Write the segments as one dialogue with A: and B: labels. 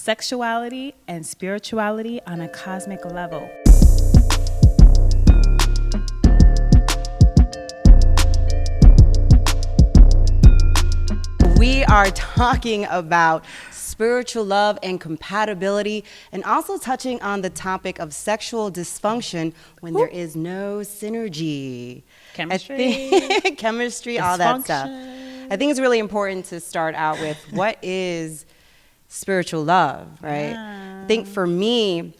A: sexuality and spirituality on a cosmic level.
B: We are talking about spiritual love and compatibility, and also touching on the topic of sexual dysfunction when there is no synergy.
A: Chemistry.
B: Chemistry, all that stuff. I think it's really important to start out with what is spiritual love, right?
A: Yeah.
B: I think for me,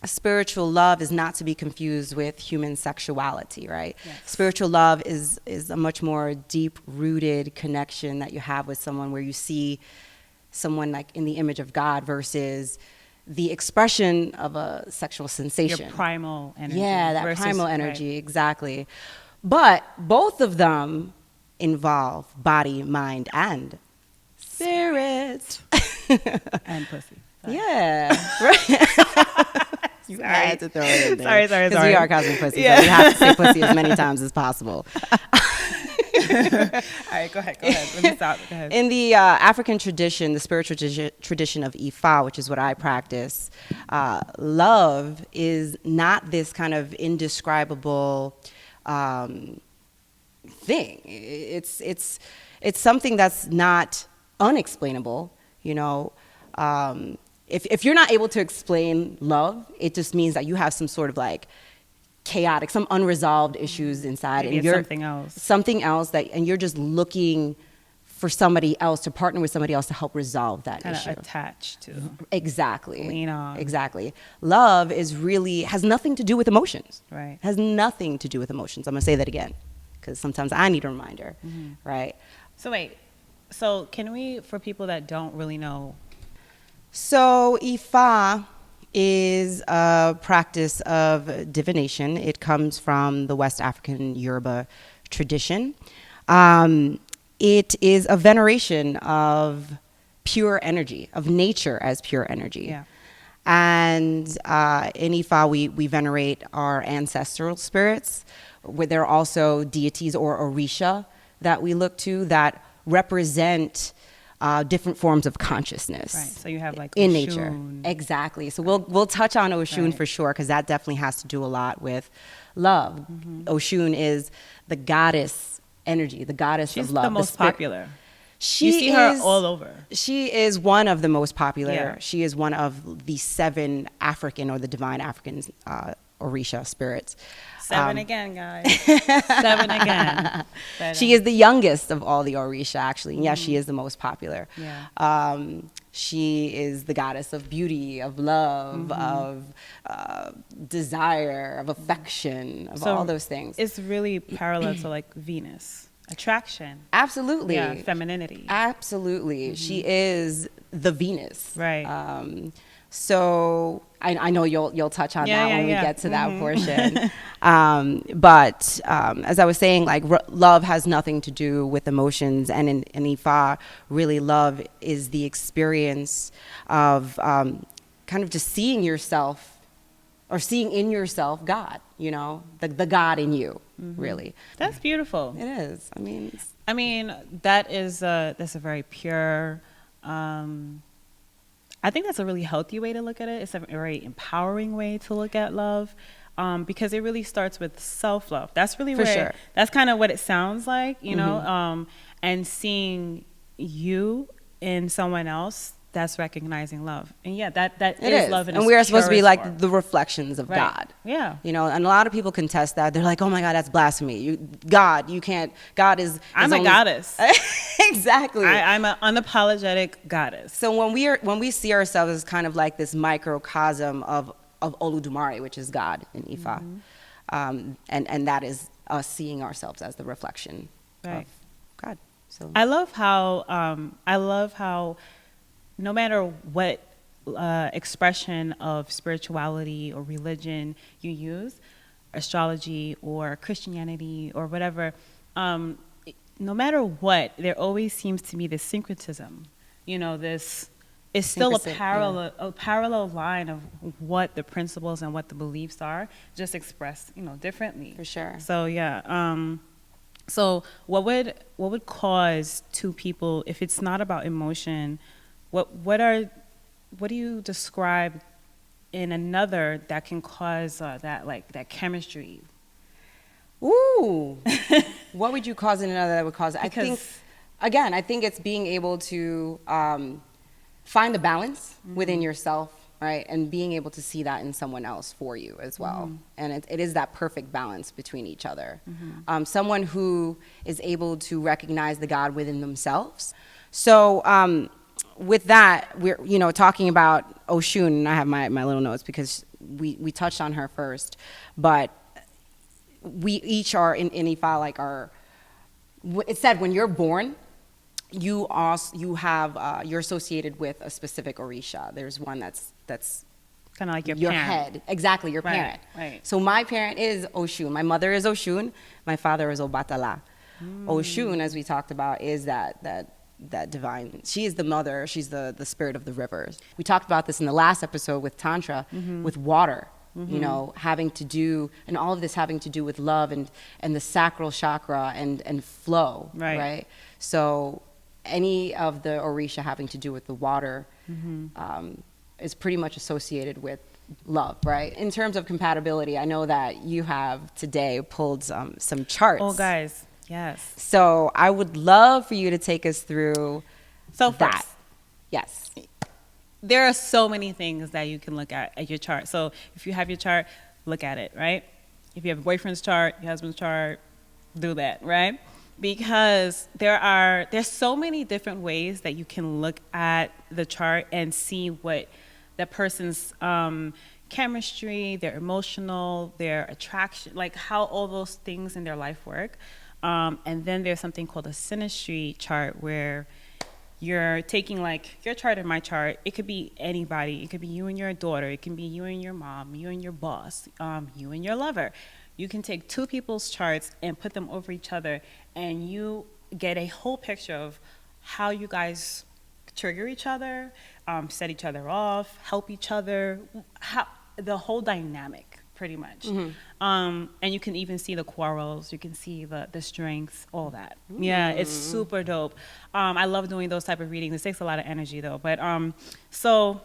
B: spiritual love is not to be confused with human sexuality, right?
A: Yes.
B: Spiritual love is a much more deep-rooted connection that you have with someone, where you see someone like in the image of God versus the expression of a sexual sensation.
A: Your primal energy.
B: Yeah, that
A: versus,
B: primal energy,
A: right.
B: exactly. But both of them involve body, mind, and spirit.
A: And pussy. Sorry.
B: Yeah, right. You
A: Sorry.
B: had to throw it in there.
A: Sorry.
B: Because we are cosmic pussy,
A: Yeah.
B: so we have to say pussy as many times as possible.
A: All right, go ahead. Let me stop. Go ahead.
B: In the African tradition, the spiritual tradition of Ifa, which is what I practice, love is not this kind of indescribable thing. It's something that's not unexplainable, you know. If you're not able to explain love, it just means that you have some sort of like chaotic, some unresolved issues inside.
A: Maybe
B: and
A: it's
B: you're
A: something else.
B: And you're just looking for somebody else, to partner with somebody else to help resolve that
A: Kind
B: issue.
A: of attached to.
B: Exactly.
A: Lean on.
B: Exactly. Love has nothing to do with emotions.
A: Right.
B: Has nothing to do with emotions. I'm going to say that again, because sometimes I need a reminder, right?
A: So wait. So can we, for people that don't really know?
B: So Ifa is a practice of divination. It comes from the West African Yoruba tradition. It is a veneration of pure energy, of nature as pure energy.
A: Yeah.
B: And in Ifa, we venerate our ancestral spirits, where there are also deities or Orisha that we look to that represent different forms of consciousness.
A: Right. So you have like
B: in
A: Oshun.
B: nature. Exactly. So we'll touch on Oshun
A: Right.
B: for sure, because that definitely has to do a lot with love. Oshun is the goddess energy, the goddess
A: She's
B: of love.
A: the most popular.
B: She
A: You see her all over.
B: She is one of the most popular.
A: Yeah.
B: She is one of the 7 African or the divine African Orisha spirits.
A: 7 again, guys. 7 again.
B: She is the youngest of all the Orisha, actually. And yes, she is the most popular.
A: Yeah.
B: She is the goddess of beauty, of love, of desire, of affection, of all those things.
A: It's really parallel to like Venus. Attraction.
B: Absolutely.
A: Yeah, femininity.
B: Absolutely. She is the Venus.
A: Right.
B: So I know you'll touch on that when we get to that portion. But as I was saying, like love has nothing to do with emotions, and in Ifa, really love is the experience of kind of just seeing yourself, or seeing in yourself God. You know, the God in you, really.
A: That's beautiful.
B: It is.
A: I mean, that's a very pure. I think that's a really healthy way to look at it. It's a very empowering way to look at love, because it really starts with self-love. That's really that's kind of what it sounds like, you know, and seeing you in someone else, that's recognizing love. And yeah, that is love.
B: And we are supposed to be like
A: form.
B: the reflections of God.
A: Yeah.
B: You know, and a lot of people contest that. They're like, oh my God, that's blasphemy. God is
A: I'm a goddess.
B: Exactly.
A: I'm an unapologetic goddess.
B: So when we see ourselves as kind of like this microcosm of Oludumare, which is God in Ifa, and that is us seeing ourselves as the reflection of God. So
A: I love how no matter what expression of spirituality or religion you use, astrology or Christianity or whatever, no matter what, there always seems to be this syncretism. You know, this is still a parallel line of what the principles and what the beliefs are, just expressed, you know, differently.
B: For sure.
A: So yeah. So what would cause two people, if it's not about emotion, what are describe in another that can cause that chemistry?
B: Ooh. What would you cause in another that would cause it? I think it's being able to find the balance within yourself, right? And being able to see that in someone else for you as well. And it is that perfect balance between each other. Someone who is able to recognize the God within themselves. So with that, we're talking about Oshun, and I have my little notes because we touched on her first, but we each are in Ifa, like it said when you're born, you're associated with a specific Orisha. There's one that's
A: kind of like your
B: parent.
A: head.
B: Exactly, your parent.
A: Right.
B: So my parent is Oshun. My mother is Oshun. My father is Obatala. Oshun, as we talked about, is that divine. She is the mother. She's the spirit of the rivers. We talked about this in the last episode with Tantra, with water. Having to do, and all of this having to do with love and the sacral chakra and flow, right? So any of the Orisha having to do with the water is pretty much associated with love, right? In terms of compatibility, I know that you have today pulled some charts.
A: Oh, guys, yes.
B: So I would love for you to take us through that. Yes.
A: There are so many things that you can look at your chart. So if you have your chart, look at it, right? If you have a boyfriend's chart, your husband's chart, do that, right? Because there's so many different ways that you can look at the chart and see what that person's chemistry, their emotional, their attraction, like how all those things in their life work. And then there's something called a synastry chart where you're taking like your chart and my chart. It could be anybody. It could be you and your daughter. It can be you and your mom, you and your boss, you and your lover. You can take two people's charts and put them over each other, and you get a whole picture of how you guys trigger each other, set each other off, help each other, the whole dynamic, pretty much. And you can even see the quarrels, you can see the strengths, all that. Yeah, it's super dope. I love doing those type of readings. It takes a lot of energy though. But so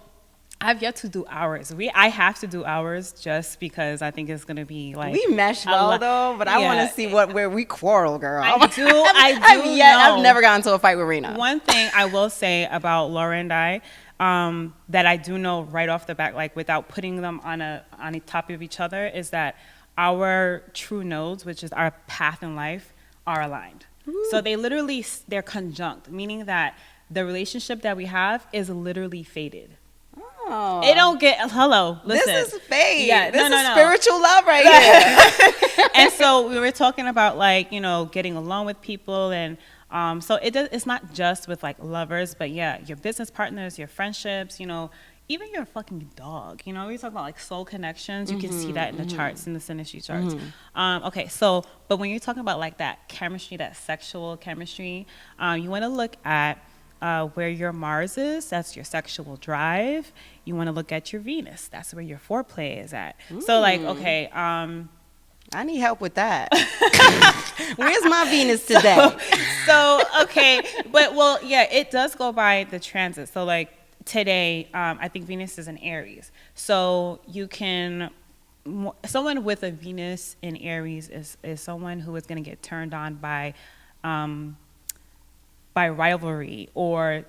A: I've yet to do ours. I have to do ours just because I think it's gonna be like
B: we mesh well though, but I want to see where we quarrel, girl.
A: I do. I've
B: never gotten into a fight with Reina.
A: One thing I will say about Laura and I, that I do know right off the bat, like without putting them on a top of each other, is that our true nodes, which is our path in life, are aligned. So they're conjunct, meaning that the relationship that we have is literally fated.
B: Oh.
A: It don't get listen.
B: This is fate.
A: Yeah,
B: this is spiritual love right here.
A: And so we were talking about like getting along with people, and so it's not just with like lovers, but yeah, your business partners, your friendships, even your fucking dog. We talk about like soul connections. You can see that in the charts, in the synastry charts. Okay, so but when you're talking about like that chemistry, that sexual chemistry, you want to look at where your Mars is. That's your sexual drive. You want to look at your Venus. That's where your foreplay is at. So like, okay,
B: I need help with that. Where's my Venus today?
A: So okay, but well, yeah, it does go by the transit. So like today, I think Venus is in Aries. So you can, someone with a Venus in Aries is someone who is going to get turned on by rivalry, or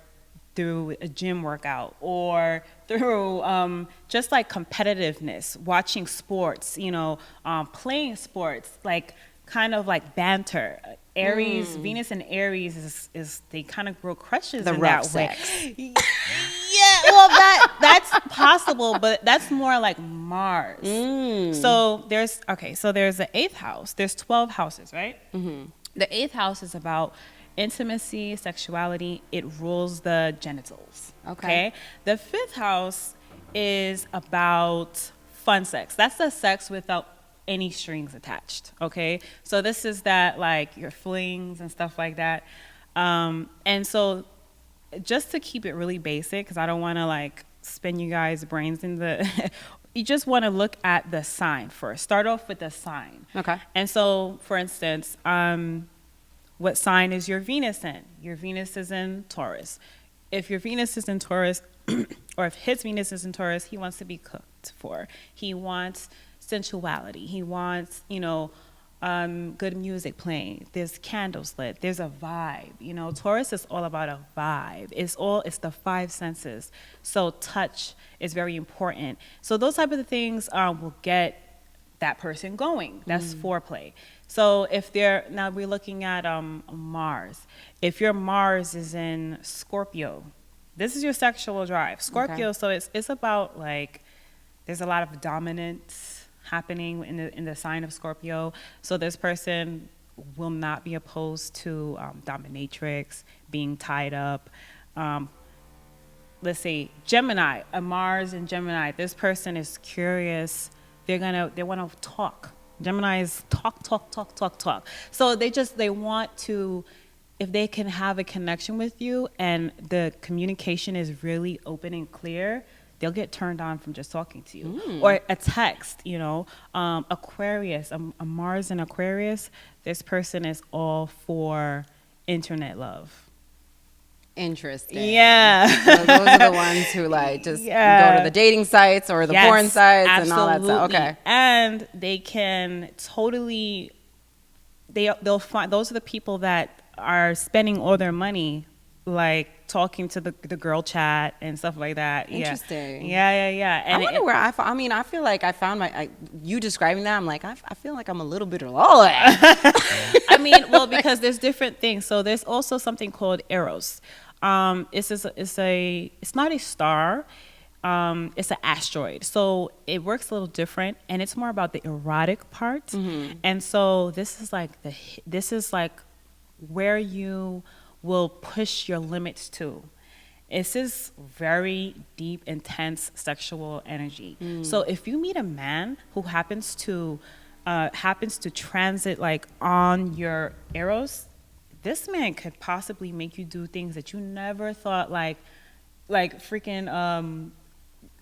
A: through a gym workout, or through just like competitiveness, watching sports, playing sports, like kind of like banter. Aries, Venus and Aries is they kind of grow crushes in that way. Yeah, well that's possible, but that's more like Mars. So there's the 8th house. There's 12 houses, right? The 8th house is about intimacy, sexuality. It rules the genitals. Okay. The 5th house is about fun sex. That's the sex without any strings attached. Okay. So this is that like your flings and stuff like that. And so just to keep it really basic, because I don't want to like spin you guys' brains in the you just want to look at the sign first. Start off with the sign. Okay. And so for instance, what sign is your Venus in? Your Venus is in Taurus. If your Venus is in Taurus, or if his Venus is in Taurus, he wants to be cooked for. He wants sensuality. He wants, good music playing. There's candles lit. There's a vibe. Taurus is all about a vibe. It's the five senses. So touch is very important. So those type of things will get that person going. That's foreplay. So now we're looking at Mars. If your Mars is in Scorpio, this is your sexual drive. Scorpio, okay. So it's about like, there's a lot of dominance happening in the sign of Scorpio. So this person will not be opposed to dominatrix, being tied up. Let's say Gemini, a Mars in Gemini. This person is curious. They want to talk. Gemini is talk. So they want to, if they can have a connection with you and the communication is really open and clear, they'll get turned on from just talking to you. Or a text, Aquarius, a Mars in Aquarius, this person is all for internet love.
B: Interesting.
A: Yeah.
B: So those are the ones who like just go to the dating sites or the porn sites and all that stuff. Okay.
A: And they can totally, they'll find, those are the people that are spending all their money like talking to the girl chat and stuff like that.
B: Interesting.
A: Yeah. And
B: I wonder where I feel like I found you describing that. I'm like, I feel like I'm a little bit of all that.
A: Well, because there's different things. So there's also something called Eros. It's not a star. It's an asteroid. So it works a little different, and it's more about the erotic part. Mm-hmm. And so this is like where you will push your limits to. This is very deep, intense sexual energy. So if you meet a man who happens to transit like on your Eros, this man could possibly make you do things that you never thought, like freaking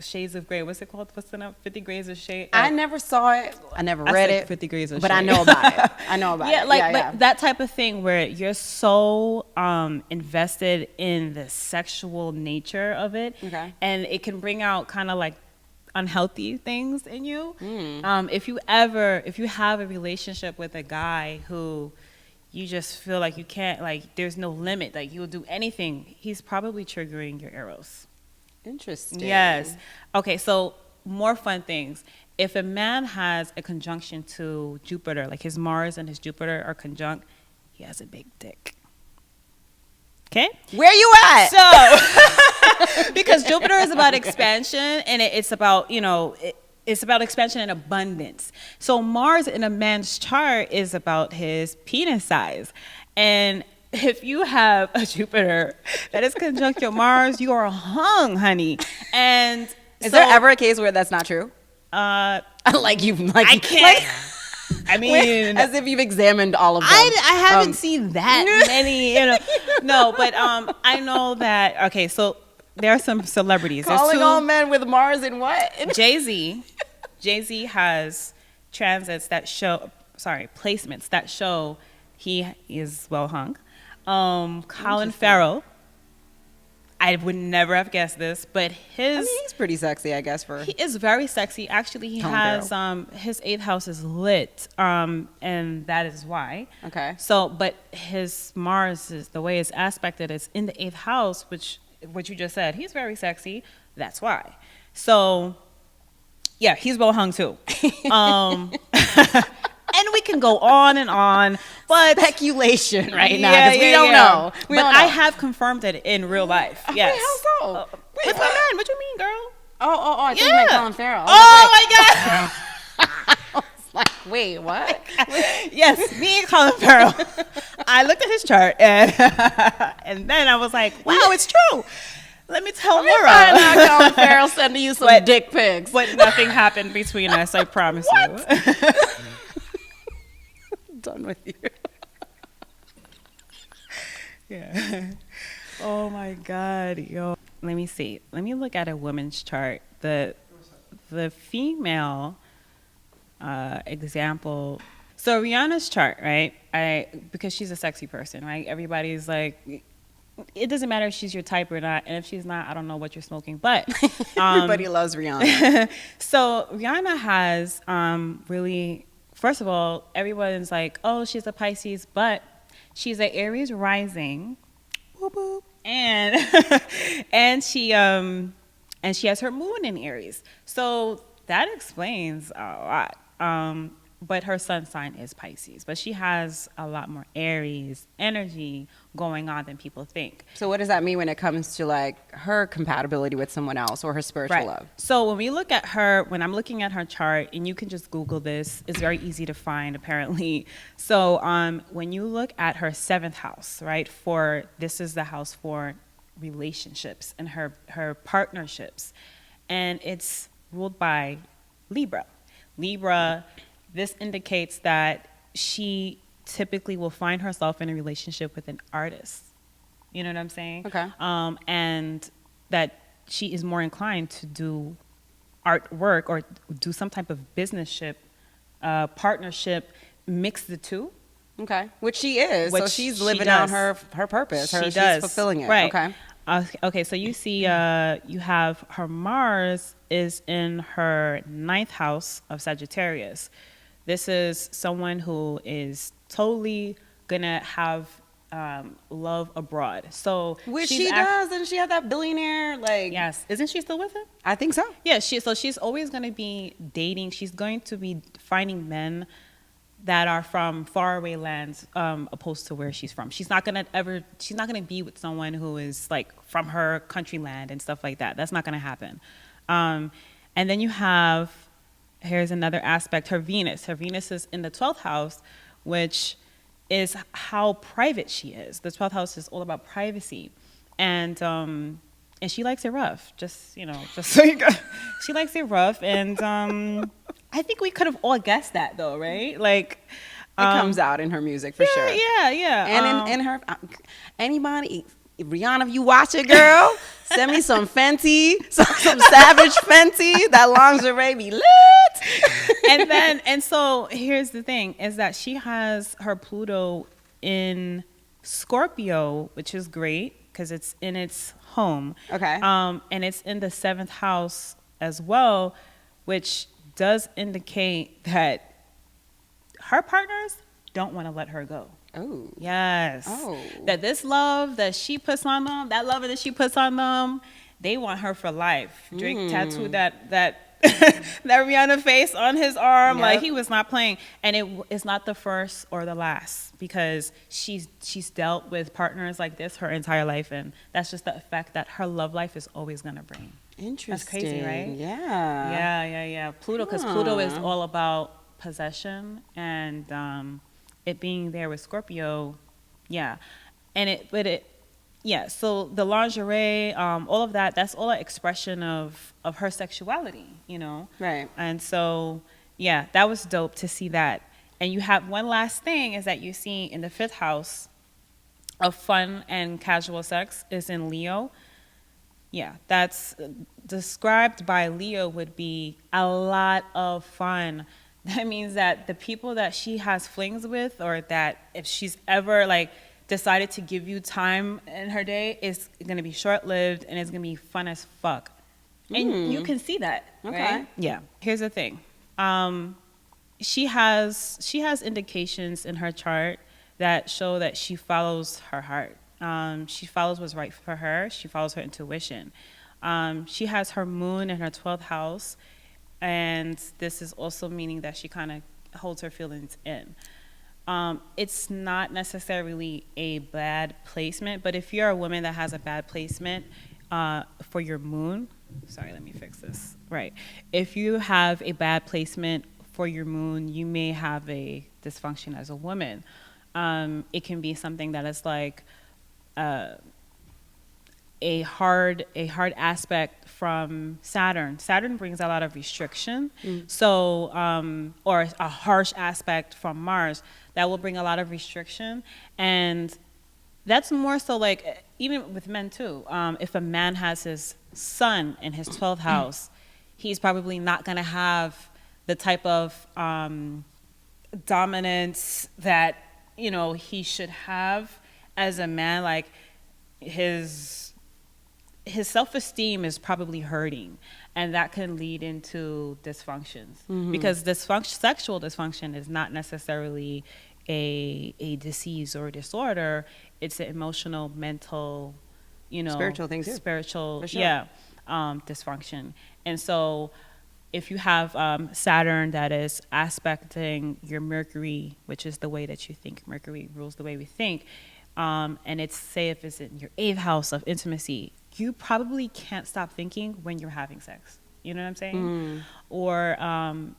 A: Shades of Grey. What's it called? What's the name? 50 Grades of Shade.
B: I never saw it. I never read it.
A: 50 Grades of
B: But
A: Shade.
B: I know about it.
A: But that type of thing where you're so invested in the sexual nature of it, okay. And it can bring out kind of like unhealthy things in you. If you have a relationship with a guy who you just feel like you can't, like there's no limit, like you'll do anything, he's probably triggering your Eros.
B: Interesting.
A: Yes. Okay, so more fun things. If a man has a conjunction to Jupiter, like his Mars and his Jupiter are conjunct, he has a big dick. Okay?
B: Where you at?
A: So, because Jupiter is about expansion, and it's about, it's about expansion and abundance. So Mars in a man's chart is about his penis size. And if you have a Jupiter that is conjunct your Mars, you are hung, honey. And
B: is there ever a case where that's not true?
A: I can't.
B: As if you've examined all of them.
A: I haven't seen that many, No, but I know that. Okay, so there are some celebrities.
B: Calling all men with Mars in what?
A: Jay-Z has placements that show he is well hung. Colin Farrell, I would never have guessed this, but
B: he's pretty sexy, I guess.
A: He is very sexy. Actually, he has his 8th house is lit, and that is why. Okay. So, but his Mars is the way it's aspected. It's in the 8th house, which what you just said. He's very sexy. That's why. So, yeah, he's well hung too. And we can go on, but
B: speculation right now because we don't know.
A: I have confirmed it in real life. Yes.
B: Okay, how so?
A: With my man. What you mean, girl?
B: I think you meant Colin Farrell.
A: My God.
B: I was like, wait, what?
A: Yes, me and Colin Farrell. I looked at his chart and then I was like, wow, it's true. Let me tell Laura.
B: Colin Farrell sending you some dick pics.
A: But nothing happened between us, I promise you.
B: Done with you.
A: Yeah. Oh my God, yo. Let me see. Let me look at a woman's chart. The female example. So Rihanna's chart, right? Because she's a sexy person, right? Everybody's like, it doesn't matter if she's your type or not, and if she's not, I don't know what you're smoking. But
B: everybody loves Rihanna.
A: so Rihanna has really, first of all, everyone's like, oh, she's a Pisces, but she's an Aries rising, boop, boop, and and she has her moon in Aries, so that explains a lot. But her sun sign is Pisces, but she has a lot more Aries energy going on than people think.
B: So what does that mean when it comes to like her compatibility with someone else or her spiritual love?
A: So when we look at her, when I'm looking at her chart, and you can just Google this, it's very easy to find apparently. So when you look at her 7th house, right, this is the house for relationships and her partnerships, and it's ruled by Libra. This indicates that she typically will find herself in a relationship with an artist. You know what I'm saying?
B: Okay.
A: And that she is more inclined to do artwork or do some type of partnership, mix the two.
B: Okay. Which she is. So she's living out her purpose. She's fulfilling it.
A: Right.
B: Okay.
A: Okay, so you see, you have her Mars is in her 9th house of Sagittarius. This is someone who is totally gonna have love abroad. So
B: which she does, and she had that billionaire
A: yes, isn't she still with him?
B: I think so.
A: Yeah, she's always gonna be dating. She's going to be finding men that are from faraway lands, opposed to where she's from. She's not gonna be with someone who is like from her country land and stuff like that. That's not gonna happen. And then you have, here's another aspect, her Venus. Her Venus is in the 12th house, which is how private she is. The 12th house is all about privacy. And she likes it rough. Just so you go. She likes it rough. And I think we could have all guessed that though, right? Like,
B: it comes out in her music for sure.
A: Yeah.
B: And in her, anybody, Rihanna, if you watch it, girl, send me some Fenty, some Savage Fenty. That lingerie be lit.
A: And so here's the thing, is that she has her Pluto in Scorpio, which is great because it's in its home.
B: Okay.
A: And it's in the 7th house as well, which does indicate that her partners don't want to let her go.
B: Oh.
A: Yes.
B: Oh.
A: That this love that she puts on them, that love that she puts on them, they want her for life. Drake tattooed that that Rihanna face on his arm. Yep. Like he was not playing. And it's not the first or the last, because she's dealt with partners like this her entire life, and that's just the effect that her love life is always gonna bring.
B: Interesting.
A: That's crazy, right?
B: Yeah.
A: Pluto, because Pluto is all about possession and it being there with Scorpio, so the lingerie, all of that, that's all an expression of her sexuality,
B: Right.
A: And so, that was dope to see that. And you have one last thing is that you see in the 5th house of fun and casual sex is in Leo. Yeah, that's described by Leo would be a lot of fun. That means that the people that she has flings with, or that if she's ever decided to give you time in her day, is going to be short-lived and it's going to be fun as fuck. And you can see that, right? Yeah. Here's the thing. She has indications in her chart that show that she follows her heart. She follows what's right for her. She follows her intuition. She has her moon in her 12th house. And this is also meaning that she kind of holds her feelings in. It's not necessarily a bad placement, but if you're a woman that has a bad placement for your moon, sorry, let me fix this. Right. If you have a bad placement for your moon, you may have a dysfunction as a woman. It can be something that is like a hard aspect from Saturn. Saturn brings a lot of restriction. So, or a harsh aspect from Mars that will bring a lot of restriction. And that's more so like, even with men too. If a man has his sun in his 12th house, he's probably not going to have the type of dominance that, he should have as a man. Like, his self-esteem is probably hurting, and that can lead into dysfunctions, because sexual dysfunction is not necessarily a disease or a disorder. It's an emotional, mental,
B: spiritual thing too.
A: spiritual,
B: For sure.
A: yeah, dysfunction. And so if you have Saturn that is aspecting your Mercury, which is the way that you think, Mercury rules the way we think, and it's, say, if it's in your 8th house of intimacy, you probably can't stop thinking when you're having sex. You know what I'm saying? Or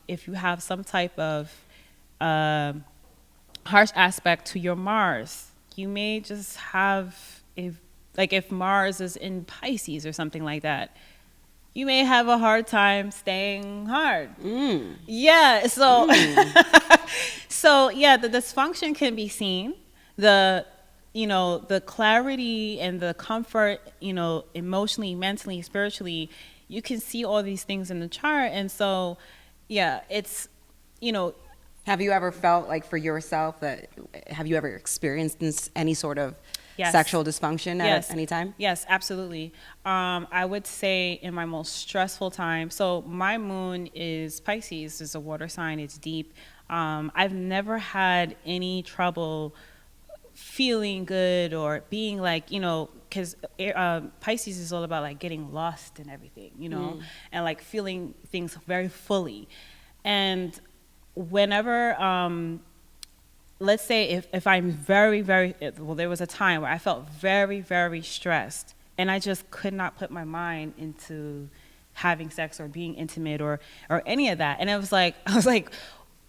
A: if you have some type of harsh aspect to your Mars, you may just have, if Mars is in Pisces or something like that, you may have a hard time staying hard. Yeah, so so yeah, the dysfunction can be seen. The clarity and the comfort, emotionally, mentally, spiritually, you can see all these things in the chart. And so, yeah, it's,
B: Have you ever felt like for yourself have you ever experienced any sort of
A: Yes.
B: sexual dysfunction at any time?
A: Yes, absolutely. I would say in my most stressful time, so my moon is Pisces, is a water sign, it's deep. I've never had any trouble feeling good or being like, because Pisces is all about like getting lost in everything, and like feeling things very fully. And whenever, let's say if I'm very, very, well, there was a time where I felt very, very stressed, and I just could not put my mind into having sex or being intimate or any of that. And I was like,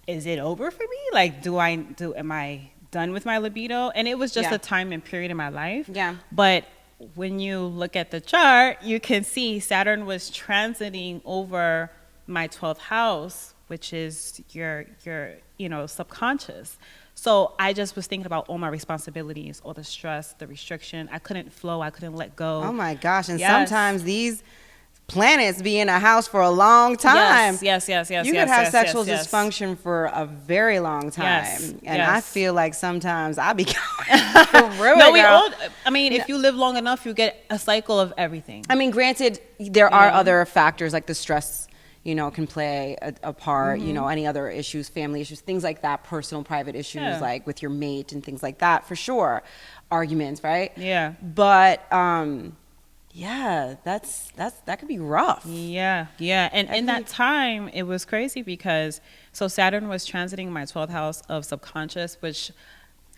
A: is it over for me? Like, am I done with my libido? And it was just a time and period in my life.
B: Yeah.
A: But when you look at the chart, you can see Saturn was transiting over my 12th house, which is your subconscious. So I just was thinking about all my responsibilities, all the stress, the restriction. I couldn't flow. I couldn't let go.
B: Oh my gosh. And
A: Yes.
B: sometimes these planets be in a house for a long time.
A: Yes.
B: You could have sexual dysfunction for a very long time.
A: Yes,
B: And
A: yes.
B: I feel like sometimes I be ruined.
A: No, we all. I mean, if you live long enough, you get a cycle of everything.
B: I mean, granted, there are other factors like the stress, can play a part, any other issues, family issues, things like that, personal, private issues, like with your mate and things like that, for sure. Arguments, right?
A: Yeah.
B: But, yeah, that could be rough.
A: Yeah. And in that time, it was crazy because, so Saturn was transiting my 12th house of subconscious, which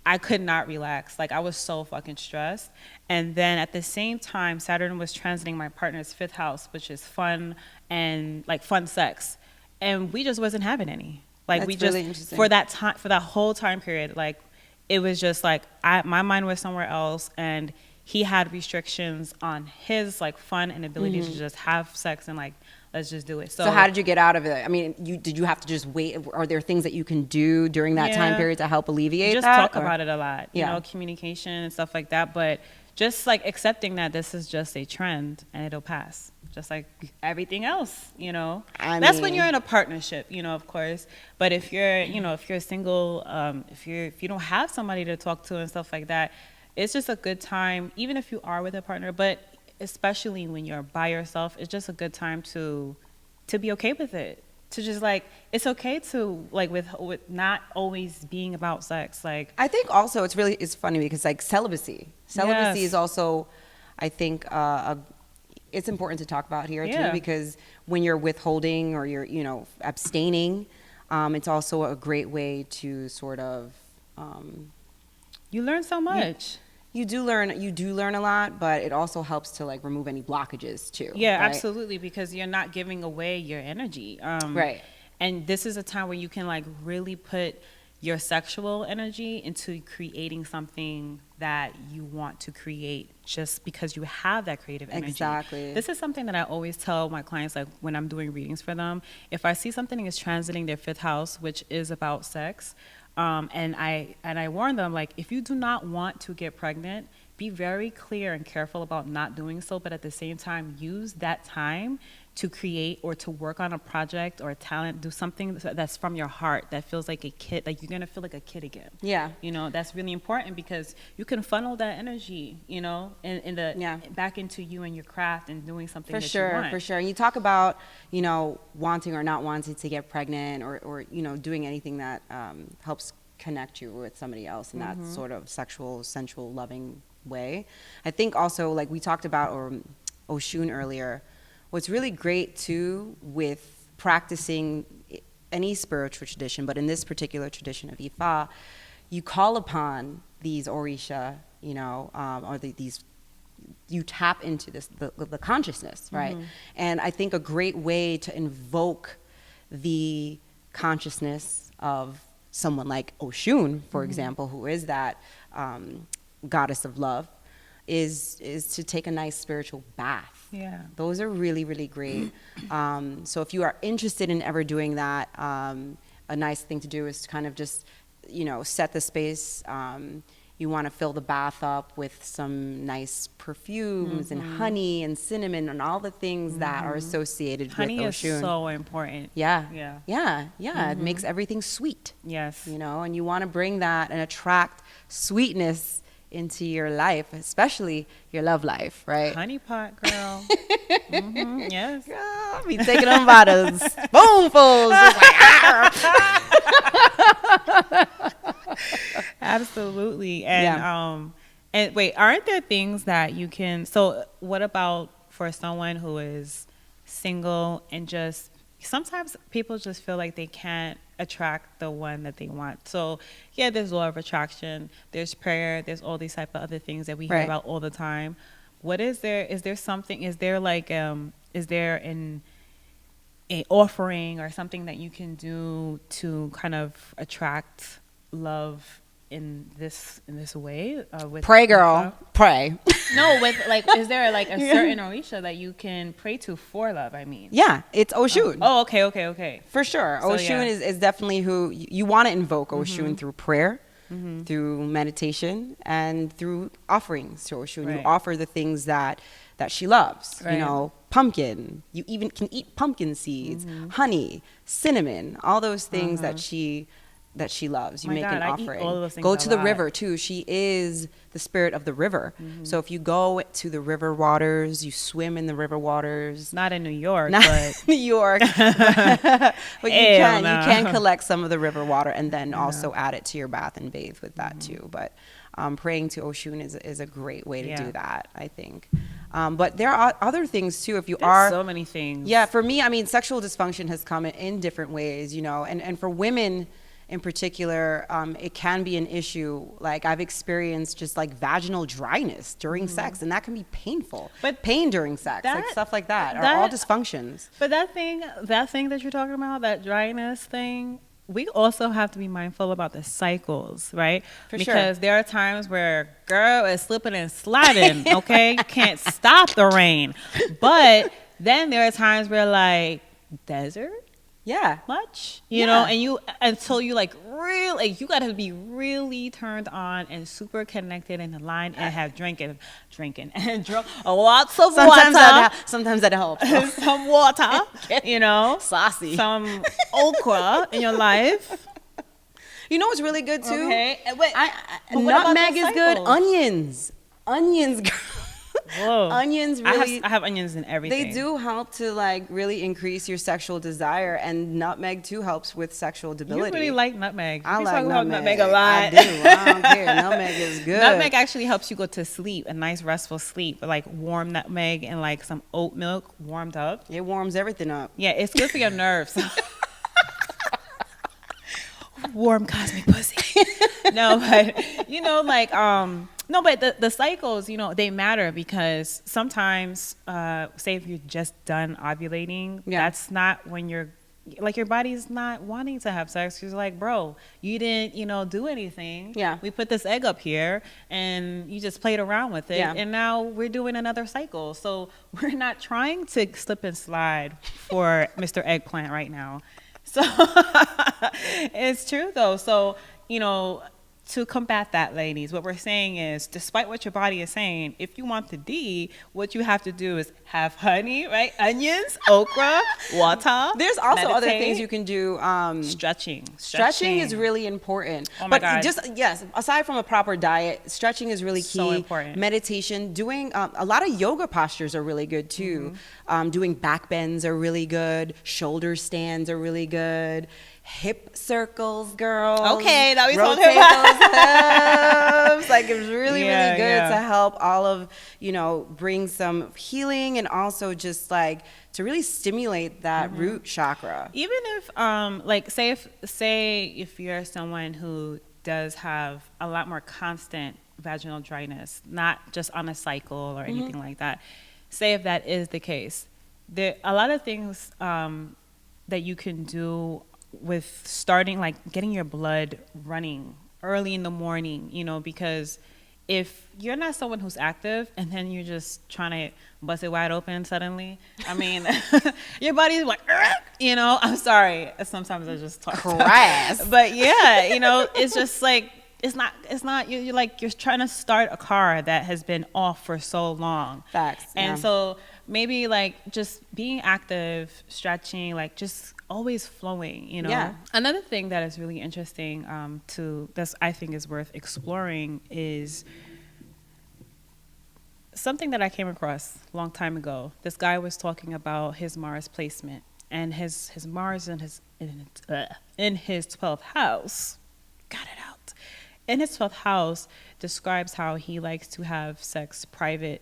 A: I could not relax. Like, I was so fucking stressed. And then at the same time, Saturn was transiting my partner's 5th house, which is fun and like fun sex. And we just wasn't having any. Like,
B: That's
A: we just,
B: really interesting.
A: for that time, for that whole time period, like, it was just like, my mind was somewhere else, and he had restrictions on his like fun and ability to just have sex and like, let's just do it.
B: So how did you get out of it? I mean, did you have to just wait? Are there things that you can do during that time period to help alleviate
A: just
B: that?
A: talk about it a lot, communication and stuff like that. But just like accepting that this is just a trend and it'll pass, just like everything else, That's when you're in a partnership, of course. But if you're, if you're single, if you don't have somebody to talk to and stuff like that, it's just a good time, even if you are with a partner, but especially when you're by yourself, it's just a good time to be okay with it. To just like, it's okay to like with not always being about sex. Like,
B: I think also it's funny because like celibacy is also, I think, it's important to talk about here too, because when you're withholding or you're, abstaining, it's also a great way to sort of,
A: you learn so much.
B: You do learn a lot, but it also helps to like remove any blockages too.
A: Yeah,
B: right?
A: Absolutely, because you're not giving away your energy.
B: Right.
A: And this is a time where you can like really put your sexual energy into creating something that you want to create just because you have that creative energy.
B: Exactly.
A: This is something that I always tell my clients, like when I'm doing readings for them. If I see something is transiting their 5th house, which is about sex, and I warn them, like, if you do not want to get pregnant, be very clear and careful about not doing so, but at the same time, use that time to create or to work on a project or a talent, do something that's from your heart, that feels like a kid, like you're going to feel like a kid again.
B: Yeah.
A: You know, that's really important because you can funnel that energy, you know, back into you and your craft and doing something that you want.
B: For sure. And you talk about, you know, wanting or not wanting to get pregnant or you know, doing anything that helps connect you with somebody else in that sort of sexual, sensual, loving way. I think also, like we talked about, or Oshun earlier, what's really great too with practicing any spiritual tradition, but in this particular tradition of Ifa, you call upon these Orisha, you know, or these, you tap into this, the consciousness, right? And I think a great way to invoke the consciousness of someone like Oshun, for example, who is that goddess of love, is to take a nice spiritual bath.
A: Yeah.
B: Those are really, really great. So if you are interested in ever doing that, a nice thing to do is to kind of just, you know, set the space. You want to fill the bath up with some nice perfumes and honey and cinnamon and all the things that are associated
A: honey
B: with Oshun.
A: Honey is so important.
B: Yeah. It makes everything sweet.
A: Yes.
B: You know, and you want to bring that and attract sweetness into your life, especially your love life, right?
A: Honey pot, girl. Yes.
B: Girl, I be taking them by the spoonfuls. Just like,
A: Absolutely. And wait, aren't there things that you can, so what about for someone who is single and just, sometimes people just feel like they can't attract the one that they want. So yeah, there's law of attraction, there's prayer, there's all these type of other things that we hear about all the time. What is there something, is there like is there an offering or something that you can do to kind of attract love in this way? With
B: pray, girl, pray.
A: No, with like, is there like a certain Orisha that you can pray to for love? I mean,
B: yeah, it's Oshun.
A: Oh, okay.
B: For sure, so, Oshun is definitely who you want to invoke. Oshun through prayer, through meditation, and through offerings to Oshun. You offer the things that she loves. You know, pumpkin. You even can eat pumpkin seeds, honey, cinnamon, all those things that she loves. You make an offering. Go to the river too. She is the spirit of the river. So if you go to the river waters, you swim in the river waters.
A: Not in New York, but
B: New York. But you can collect some of the river water and then also add it to your bath and bathe with that too. But praying to Oshun is a great way to do that, I think. But there are other things too. If you
A: There's so many things.
B: Yeah, for me, I mean, sexual dysfunction has come in different ways, you know, and for women in particular, it can be an issue. Like I've experienced just like vaginal dryness during sex, and that can be painful. But pain during sex, like stuff like that are all dysfunctions.
A: But that thing that you're talking about, that dryness thing, we also have to be mindful about the cycles, right? Because there are times where girl is slipping and sliding, okay? You can't stop the rain. But then there are times where like desert, much, you know, and you, until you like really, like you gotta be really turned on and super connected and aligned and have drinking and drunk lots of water.
B: Sometimes that helps.
A: Some water, you know,
B: saucy,
A: some okra in your life.
B: You know what's really good too?
A: Okay, wait,
B: nutmeg is good. Onions, girl.
A: Whoa.
B: Onions really,
A: I have onions in everything.
B: They do help to like really increase your sexual desire, and nutmeg too helps with sexual debility.
A: You really like nutmeg.
B: I like
A: nutmeg a lot.
B: I do. I don't care. Nutmeg is good.
A: Nutmeg actually helps you go to sleep, a nice restful sleep. Like warm nutmeg and like some oat milk warmed up.
B: It warms everything up.
A: Yeah, it's good for your nerves. Warm cosmic pussy. No, but you know, like no, but the cycles, you know, they matter because sometimes, say if you're just done ovulating, that's not when you're, like your body's not wanting to have sex. You're like, bro, you didn't, you know, do anything. Yeah. We put this egg up here and you just played around with it. Yeah. And now we're doing another cycle. So we're not trying to slip and slide for Mr. Eggplant right now. So it's true though. So, you know, to combat that, ladies, what we're saying is, despite what your body is saying, if you want the D, what you have to do is have honey, right? Onions, okra, water.
B: There's also
A: meditate.
B: other things you can do.
A: Stretching.
B: Stretching is really important.
A: Oh my God.
B: Yes, aside from a proper diet, stretching is really key.
A: So important.
B: Meditation, doing a lot of yoga postures are really good too. Doing back bends are really good. Shoulder stands are really good. Hip circles, girls.
A: Okay, now we
B: rotate
A: talking about
B: those hips. Like, it's really,
A: Yeah,
B: really good
A: yeah.
B: to help all of, bring some healing, and also just like to really stimulate that root chakra.
A: Even if like say if you're someone who does have a lot more constant vaginal dryness, not just on a cycle or anything like that, say if that is the case, there a lot of things that you can do with starting, like getting your blood running early in the morning, because if you're not someone who's active and then you're just trying to bust it wide open suddenly, I mean, your body's like, I'm sorry. Sometimes I just talk
B: crass.
A: But yeah, it's just like, it's not, you're like, you're trying to start a car that has been off for so long.
B: Facts.
A: And so maybe like just being active, stretching, like just always flowing,
B: Yeah.
A: Another thing that is really interesting that's I think is worth exploring is something that I came across a long time ago. This guy was talking about his Mars placement, and his Mars in his 12th house. Got it out. In his 12th house describes how he likes to have sex private,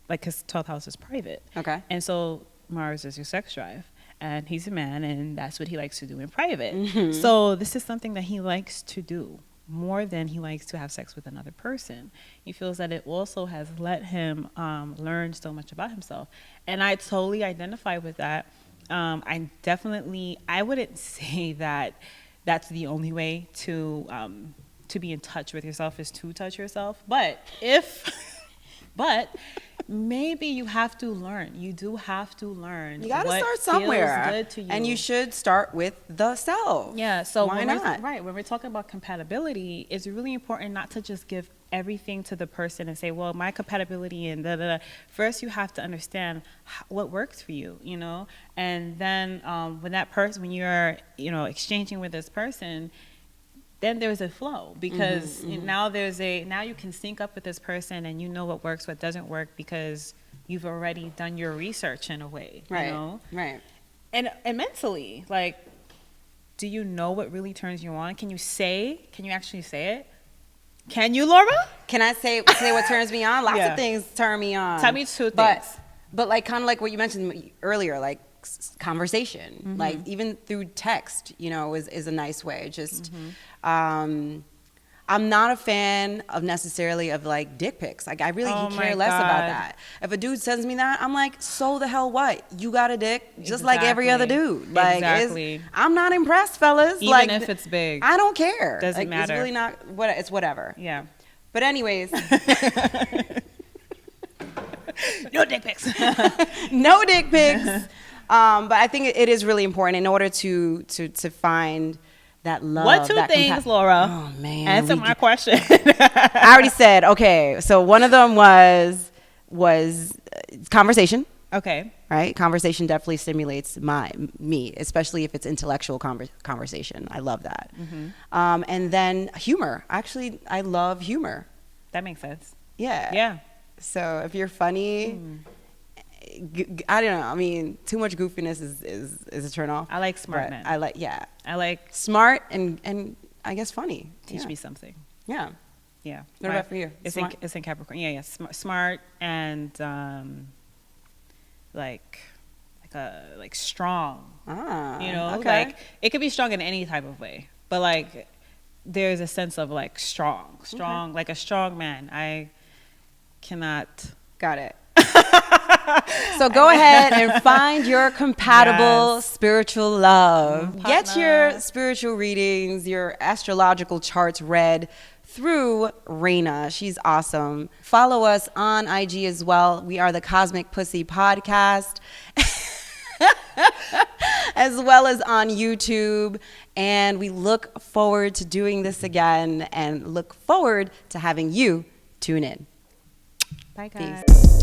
A: like his 12th house is private.
B: Okay.
A: And so Mars is your sex drive, and he's a man, and that's what he likes to do in private. So this is something that he likes to do more than he likes to have sex with another person. He feels that it also has let him learn so much about himself. And I totally identify with that. I wouldn't say that that's the only way to be in touch with yourself is to touch yourself. But maybe you have to learn. You do have to learn.
B: You got to
A: what
B: start somewhere.
A: feels good to you.
B: And you should start with the self.
A: Yeah, so
B: why not?
A: When we're talking about compatibility, it's really important not to just give everything to the person and say, well, my compatibility and da da da. First, you have to understand what works for you, and then when you're exchanging with this person, then there's a flow, because now you can sync up with this person, and you know what works, what doesn't work, because you've already done your research in a way,
B: Right.
A: And mentally, like, do you know what really turns you on? Can you actually say it? Can you, Laura?
B: Can I say what turns me on? Lots
A: Yeah.
B: of things turn me on.
A: Tell me two things.
B: But like kind of like what you mentioned earlier, like conversation, like even through text, is a nice way. Just, I'm not a fan of necessarily of like dick pics. Like I really care less about that. If a dude sends me that, I'm like, so the hell what? You got a dick just like every other dude. Like,
A: exactly.
B: I'm not impressed, fellas.
A: Even if it's big.
B: I don't care.
A: Doesn't matter.
B: It's really not, it's whatever.
A: Yeah.
B: But anyways.
A: No dick pics.
B: No dick pics. But I think it is really important in order to find that love.
A: What two things, Laura?
B: Oh man,
A: answer my question.
B: I already said okay. So one of them was conversation.
A: Okay.
B: Right, conversation definitely stimulates me, especially if it's intellectual conversation. I love that. And then humor. Actually, I love humor.
A: That makes sense.
B: Yeah.
A: Yeah.
B: So if you're funny. I don't know. I mean, too much goofiness is a turn off.
A: I like smart men.
B: I like
A: smart
B: and I guess funny.
A: Teach me something.
B: Yeah.
A: Yeah.
B: What about for you?
A: It's in Capricorn. Yeah. Smart and like strong.
B: Okay.
A: Like it could be strong in any type of way, but like there's a sense of like strong, okay. Like a strong man. I cannot.
B: Got it. So go ahead and find your compatible spiritual love. Get your spiritual readings, your astrological charts read through Reina. She's awesome. Follow us on IG as well. We are the Cosmic Pussy Podcast. as well as on YouTube. And we look forward to doing this again and look forward to having you tune in.
A: Bye, guys.
B: Peace.